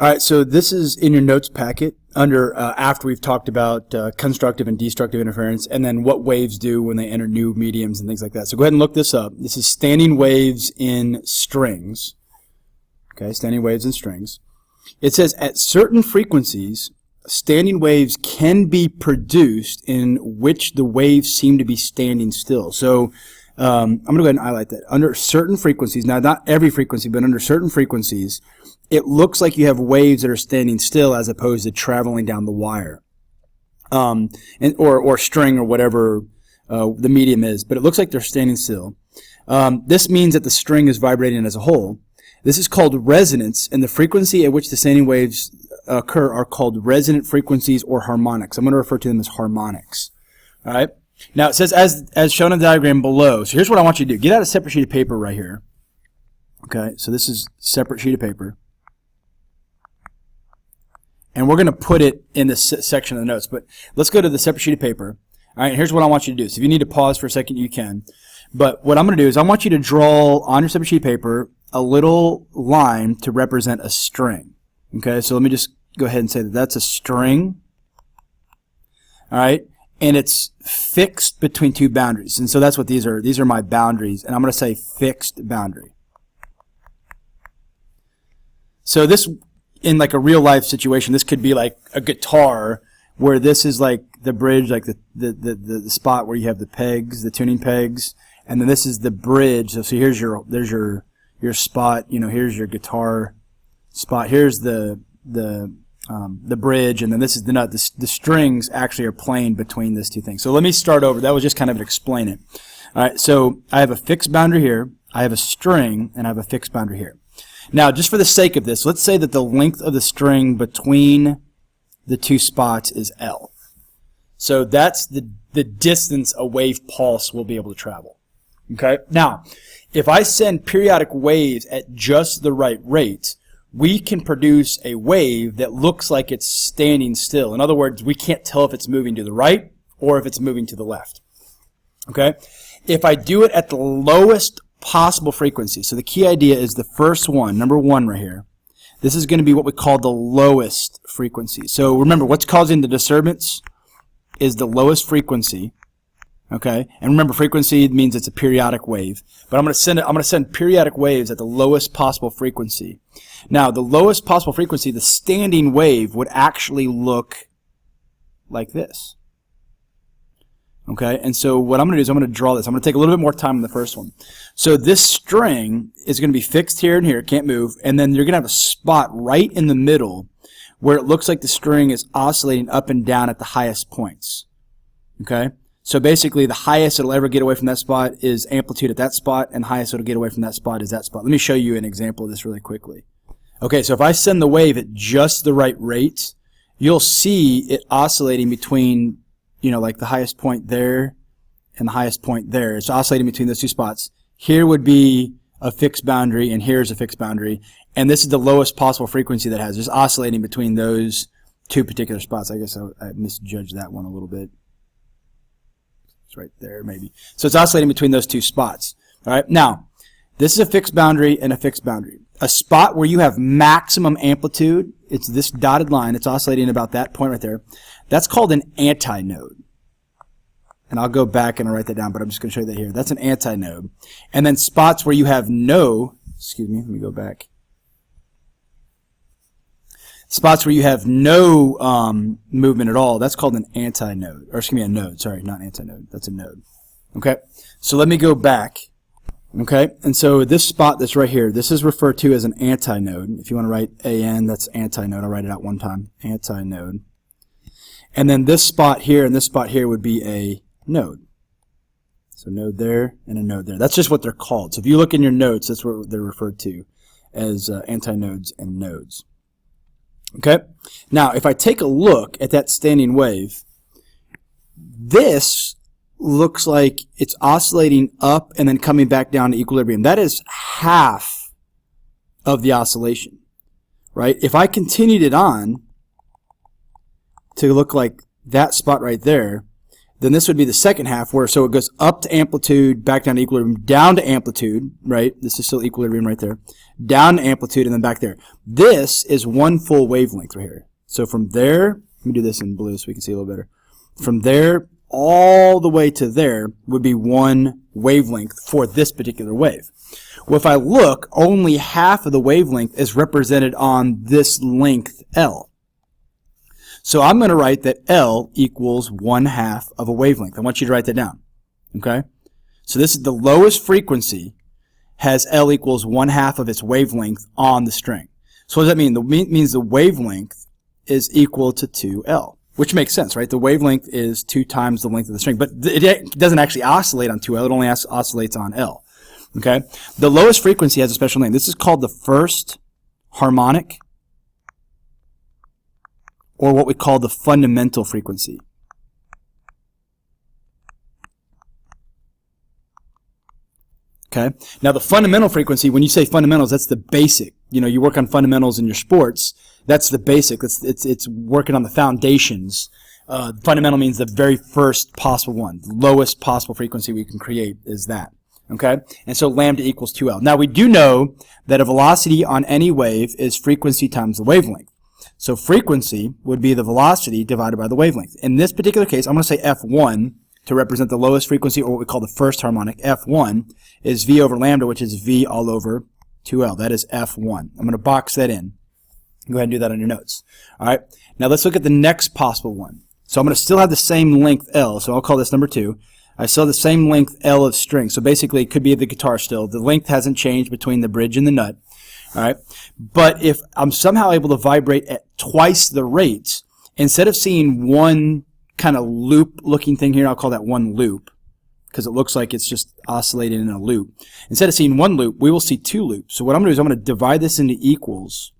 All right, so this is in your notes packet under after we've talked about constructive and destructive interference, and then what waves do when they enter new mediums and things like that. So go ahead and look this up. This is standing waves in strings. Okay, standing waves in strings. It says at certain frequencies, standing waves can be produced in which the waves seem to be standing still. So I'm going to go ahead and highlight that. Under certain frequencies, now not every frequency, but under certain frequencies, it looks like you have waves that are standing still as opposed to traveling down the wire, or string or whatever the medium is. But it looks like they're standing still. This means that the string is vibrating as a whole. This is called resonance, and the frequency at which the standing waves occur are called resonant frequencies or harmonics. I'm going to refer to them as harmonics. All right. Now it says as shown in the diagram below. So here's what I want you to do. Get out a separate sheet of paper right here. Okay. So this is a separate sheet of paper. And we're going to put it in this section of the notes. But let's go to the separate sheet of paper. All right. Here's what I want you to do. So if you need to pause for a second, you can. But what I'm going to do is I want you to draw on your separate sheet of paper a little line to represent a string. Okay. So let me just go ahead and say that that's a string. All right. And it's fixed between two boundaries. And so that's what these are. These are my boundaries. And I'm going to say fixed boundary. So this, in like a real life situation, this could be like a guitar where this is like the bridge, like the spot where you have the pegs, the tuning pegs. And then this is the bridge. So here's there's your spot. You know, here's your guitar spot. Here's the bridge, and then this is the nut. The strings actually are playing between these two things. So let me start over. That was just kind of to explain it. All right, so I have a fixed boundary here, I have a string, and I have a fixed boundary here. Now, just for the sake of this, let's say that the length of the string between the two spots is L. So that's the distance a wave pulse will be able to travel. Okay? Now, if I send periodic waves at just the right rate, we can produce a wave that looks like it's standing still. In other words, we can't tell if it's moving to the right or if it's moving to the left. Okay? If I do it at the lowest possible frequency, so the key idea is the first one, number 1 right here. This is going to be what we call the lowest frequency. So remember, what's causing the disturbance is the lowest frequency. Okay, and remember, frequency means it's a periodic wave. But I'm going to send periodic waves at the lowest possible frequency. Now, the lowest possible frequency, the standing wave, would actually look like this. Okay, and so what I'm going to do is I'm going to draw this. I'm going to take a little bit more time on the first one. So this string is going to be fixed here and here, can't move, and then you're going to have a spot right in the middle where it looks like the string is oscillating up and down at the highest points. Okay? So basically, the highest it'll ever get away from that spot is amplitude at that spot, and the highest it'll get away from that spot is that spot. Let me show you an example of this really quickly. Okay, so if I send the wave at just the right rate, you'll see it oscillating between, you know, like the highest point there and the highest point there. It's oscillating between those two spots. Here would be a fixed boundary, and here's a fixed boundary. And this is the lowest possible frequency that it has. It's oscillating between those two particular spots. I guess I misjudged that one a little bit. It's right there, maybe. So it's oscillating between those two spots. All right. Now, this is a fixed boundary and a fixed boundary. A spot where you have maximum amplitude, it's this dotted line. It's oscillating about that point right there. That's called an antinode. And I'll go back and I'll write that down, but I'm just going to show you that here. That's an antinode. And then spots where you have no, excuse me, let me go back. Spots where you have no movement at all, that's called an antinode. Or excuse me, a node. Sorry, not antinode. That's a node. Okay? So let me go back. Okay? And so this spot that's right here, this is referred to as an antinode. If you want to write AN, that's antinode. I'll write it out one time. Antinode. And then this spot here and this spot here would be a node. So node there and a node there. That's just what they're called. So if you look in your notes, that's what they're referred to as antinodes and nodes. Okay? Now, if I take a look at that standing wave, this looks like it's oscillating up and then coming back down to equilibrium. That is half of the oscillation, right? If I continued it on to look like that spot right there, then this would be the second half where, so it goes up to amplitude, back down to equilibrium, down to amplitude, right? This is still equilibrium right there. Down to amplitude and then back there. This is one full wavelength right here. So from there, let me do this in blue so we can see a little better. From there all the way to there would be one wavelength for this particular wave. Well, if I look, only half of the wavelength is represented on this length L. So I'm going to write that L equals 1/2 of a wavelength. I want you to write that down. Okay? So this is the lowest frequency has L equals 1/2 of its wavelength on the string. So what does that mean? It means the wavelength is equal to 2L, which makes sense, right? The wavelength is 2 times the length of the string, but it doesn't actually oscillate on 2L. It only oscillates on L. Okay? The lowest frequency has a special name. This is called the first harmonic, or what we call the fundamental frequency. Okay? Now the fundamental frequency, when you say fundamentals, that's the basic. You know, you work on fundamentals in your sports, that's the basic. It's working on the foundations. Fundamental means the very first possible one. The lowest possible frequency we can create is that. Okay? And so lambda equals 2L. Now we do know that a velocity on any wave is frequency times the wavelength. So frequency would be the velocity divided by the wavelength. In this particular case, I'm going to say F1 to represent the lowest frequency, or what we call the first harmonic. F1 is V over lambda, which is V all over 2L. That is F1. I'm going to box that in. Go ahead and do that on your notes. All right. Now let's look at the next possible one. So I'm going to still have the same length L, so I'll call this number 2. I still have the same length L of string. So basically, it could be the guitar still. The length hasn't changed between the bridge and the nut. All right. But if I'm somehow able to vibrate at twice the rate, instead of seeing one kind of loop looking thing here, I'll call that one loop because it looks like it's just oscillating in a loop. Instead of seeing one loop, we will see 2 loops. So what I'm going to do is I'm going to divide this into equals,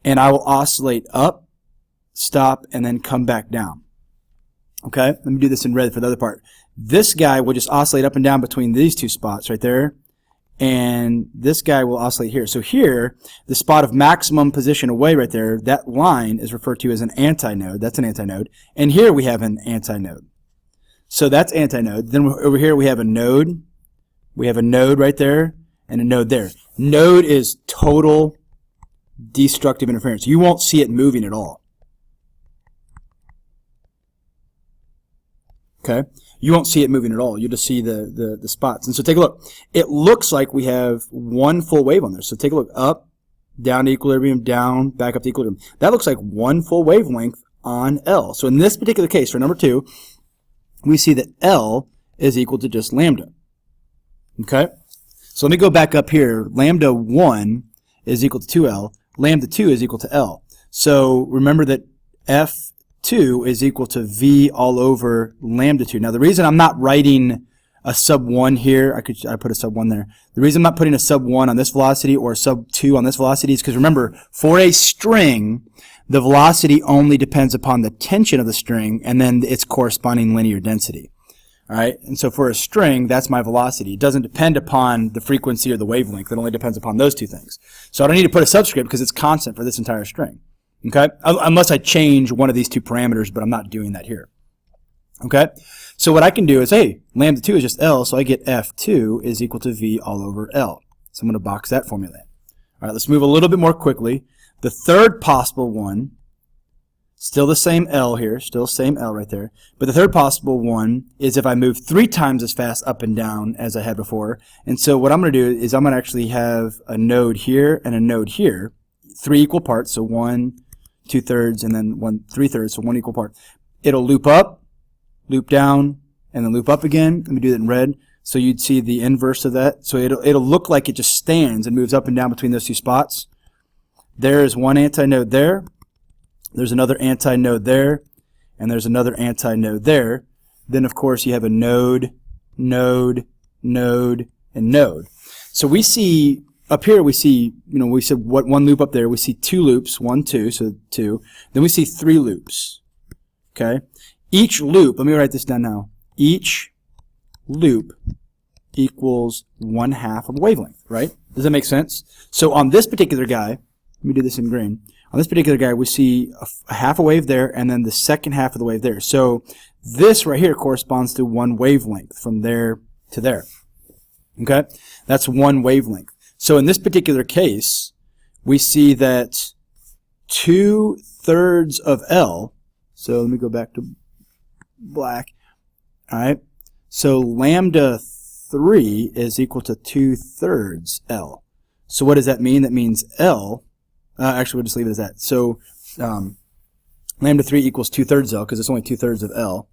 and I will oscillate up, stop, and then come back down. Okay? Let me do this in red for the other part. This guy will just oscillate up and down between these 2 spots right there. And this guy will oscillate here. So here, the spot of maximum position away right there, that line is referred to as an antinode. That's an antinode. And here we have an antinode. So that's antinode. Then over here we have a node. We have a node right there and a node there. Node is total destructive interference. You won't see it moving at all. Okay? You won't see it moving at all. You'll just see the spots. And so take a look. It looks like we have one full wave on there. So take a look. Up, down to equilibrium, down, back up to equilibrium. That looks like one full wavelength on L. So in this particular case, for number 2, we see that L is equal to just lambda. Okay? So let me go back up here. Lambda 1 is equal to 2L. Lambda 2 is equal to L. So remember that F2 is equal to V all over lambda 2. Now the reason I'm not writing a sub 1 here, I put a sub 1 there. The reason I'm not putting a sub 1 on this velocity or a sub 2 on this velocity is because remember, for a string, the velocity only depends upon the tension of the string and then its corresponding linear density. All right? And so for a string, that's my velocity. It doesn't depend upon the frequency or the wavelength. It only depends upon those 2 things. So I don't need to put a subscript because it's constant for this entire string. Okay? Unless I change one of these 2 parameters, but I'm not doing that here. Okay? So what I can do is, hey, lambda 2 is just L, so I get F2 is equal to V all over L. So I'm going to box that formula in. All right, let's move a little bit more quickly. The third possible one, still the same L here, still same L right there, but the third possible one is if I move 3 times as fast up and down as I had before. And so what I'm going to do is I'm going to actually have a node here and a node here, 3 equal parts, so 1 2/3 and then 1 3/3, so 1 equal part. It'll loop up, loop down, and then loop up again. Let me do that in red. So you'd see the inverse of that. So it'll look like it just stands and moves up and down between those 2 spots. There is one antinode there. There's another antinode there. And there's another antinode there. Then, of course, you have a node, node, node, and node. So we see, up here we see, we said what 1 loop up there. We see 2 loops, 1, 2, so 2. Then we see 3 loops. Okay? Each loop, let me write this down now. Each loop equals 1/2 of a wavelength, right? Does that make sense? So on this particular guy, Let me do this in green. On this particular guy, we see a half a wave there, and then the second half of the wave there. So this right here corresponds to one wavelength from there to there. Okay? That's one wavelength. So in this particular case, we see that 2/3 of L, so let me go back to black, all right? So lambda 3 is equal to 2/3 L. So what does that mean? That means L, actually we'll just leave it as that. So lambda 3 equals 2/3 L because it's only 2/3 of L.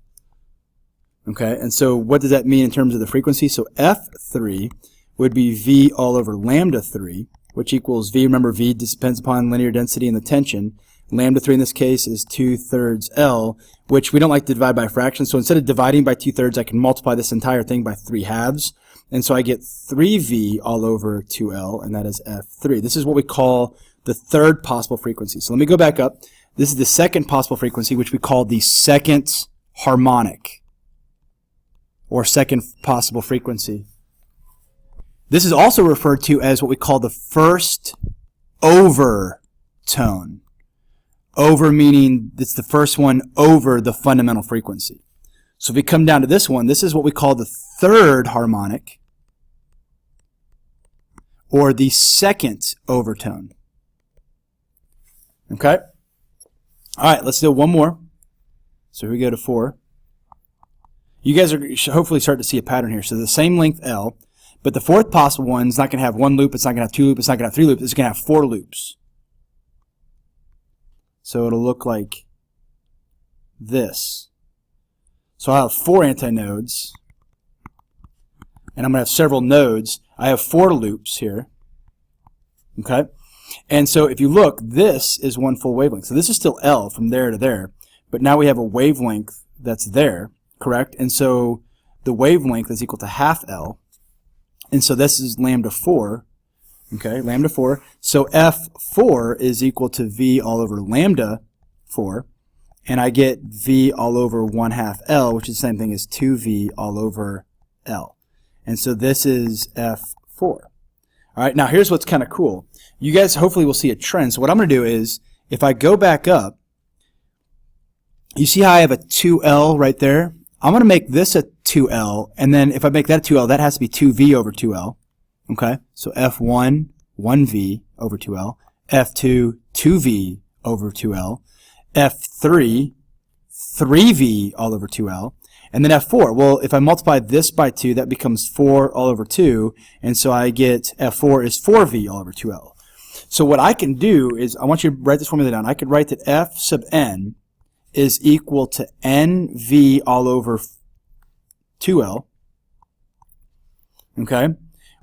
Okay, and so what does that mean in terms of the frequency? So F3 would be V all over lambda 3, which equals V. Remember, V depends upon linear density and the tension. Lambda 3 in this case is 2/3 L, which we don't like to divide by fractions. So instead of dividing by 2/3, I can multiply this entire thing by 3/2. And so I get 3V all over 2L, and that is F3. This is what we call the third possible frequency. So let me go back up. This is the second possible frequency, which we call the second harmonic, or second possible frequency. This is also referred to as what we call the first overtone. Over meaning it's the first one over the fundamental frequency. So if we come down to this one, this is what we call the third harmonic, or the second overtone. Okay? All right, let's do one more. So here we go to 4. You guys should hopefully start to see a pattern here. So the same length L, but the fourth possible one is not going to have 1 loop, it's not going to have 2 loops, it's not going to have 3 loops, it's going to have 4 loops. So it'll look like this. So I'll have 4 antinodes, and I'm going to have several nodes. I have 4 loops here. Okay? And so if you look, this is one full wavelength. So this is still L from there to there, but now we have a wavelength that's there, correct? And so the wavelength is equal to half L. And so this is lambda 4. Okay, lambda 4. So F4 is equal to V all over lambda 4. And I get V all over 1/2 L, which is the same thing as 2V all over L. And so this is F4. All right, now here's what's kind of cool. You guys hopefully will see a trend. So what I'm going to do is, if I go back up, you see how I have a 2L right there? I'm going to make this a 2L, and then if I make that a 2L, that has to be 2V over 2L. Okay, so F1, 1V over 2L. F2, 2V over 2L. F3, 3V all over 2L. And then F4, well, if I multiply this by 2, that becomes 4 all over 2, and so I get F4 is 4V all over 2L. So what I can do is, I want you to write this formula down. I could write that F sub n is equal to NV all over 2L, okay,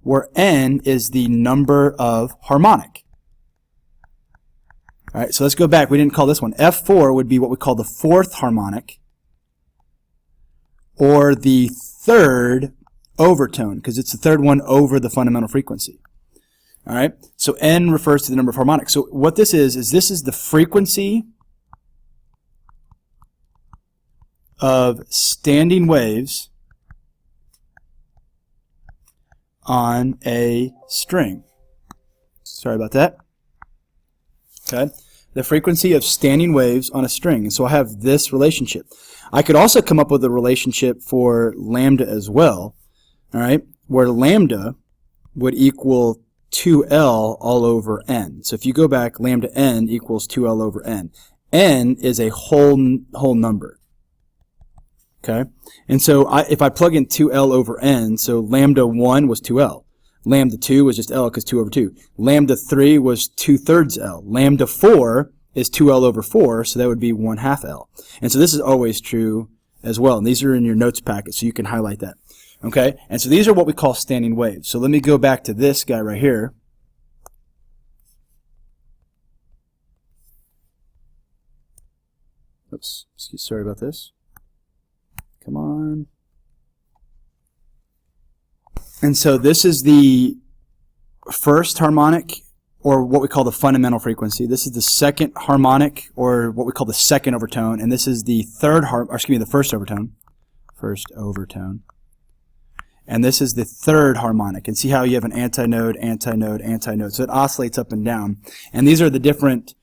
where n is the number of harmonic. All right, so let's go back. We didn't call this one. F4 would be what we call the fourth harmonic, or the third overtone, because it's the third one over the fundamental frequency. All right, so n refers to the number of harmonics. So what this is this is the frequency of standing waves on a string. Sorry about that. Okay, the frequency of standing waves on a string. And so I have this relationship. I could also come up with a relationship for lambda as well, all right, where lambda would equal 2L all over n. So if you go back, lambda n equals 2L over n. N is a whole number. Okay, and so if I plug in 2L over n, so lambda 1 was 2L. Lambda 2 was just L because 2 over 2. Lambda 3 was 2/3 L. Lambda 4 is 2L over 4, so that would be 1/2 L. And so this is always true as well. And these are in your notes packet, so you can highlight that. Okay, and so these are what we call standing waves. So let me go back to this guy right here. Oops, sorry about this. Come on. And so this is the first harmonic, or what we call the fundamental frequency. This is the second harmonic, or what we call the second overtone, and this is the third the first overtone. First overtone. and this is the third harmonic. And see how you have an antinode, antinode, antinode. So it oscillates up and down. And these are the different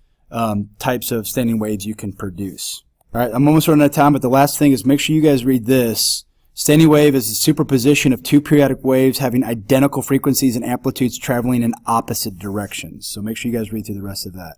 types of standing waves you can produce. All right, I'm almost running out of time, but the last thing is make sure you guys read this. Standing wave is a superposition of two periodic waves having identical frequencies and amplitudes traveling in opposite directions. So make sure you guys read through the rest of that.